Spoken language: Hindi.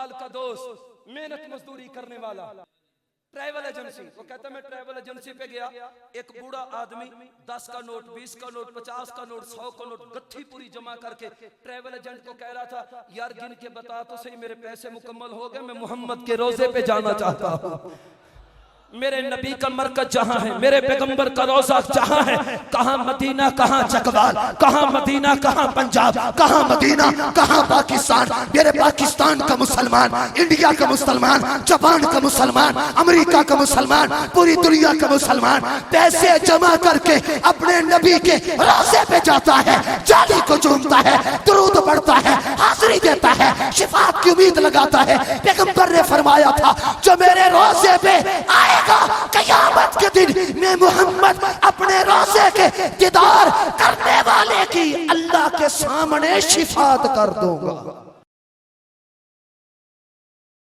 इकबाल का दोस्त, मेहनत मजदूरी करने वाला, ट्रैवल एजेंसी। वो कहता मैं ट्रैवल एजेंसी पे गया, एक बूढ़ा आदमी 10 का नोट, 20 का नोट, 50 का नोट, 100 का नोट गट्ठी पूरी जमा करके ट्रैवल एजेंट को कह रहा था यार गिन के बता तो सही मेरे पैसे मुकम्मल हो गए, मैं मोहम्मद के रोजे पे जाना चाहता हूँ। मेरे नबी का मरकज जहां है, मेरे पैगंबर का रोजा जहां है, कहां मदीना कहां चकवाल, कहां मदीना कहां पंजाब, कहां मदीना कहां पाकिस्तान। मेरे पाकिस्तान का मुसलमान, इंडिया का मुसलमान, जापान का मुसलमान, अमेरिका का मुसलमान, पूरी दुनिया का मुसलमान पैसे जमा करके अपने नबी के रोजे पे जाता है, जाली को चूमता है, दुरूद पढ़ता है, हाजिरी देता है, शिफात की उम्मीद लगाता है। पैगंबर ने फरमाया था जो मेरे रोजे पे आए क़यामत के दिन मैं मोहम्मद अपने रोजे के दीदार करने वाले की अल्लाह के सामने शिफात कर दूंगा।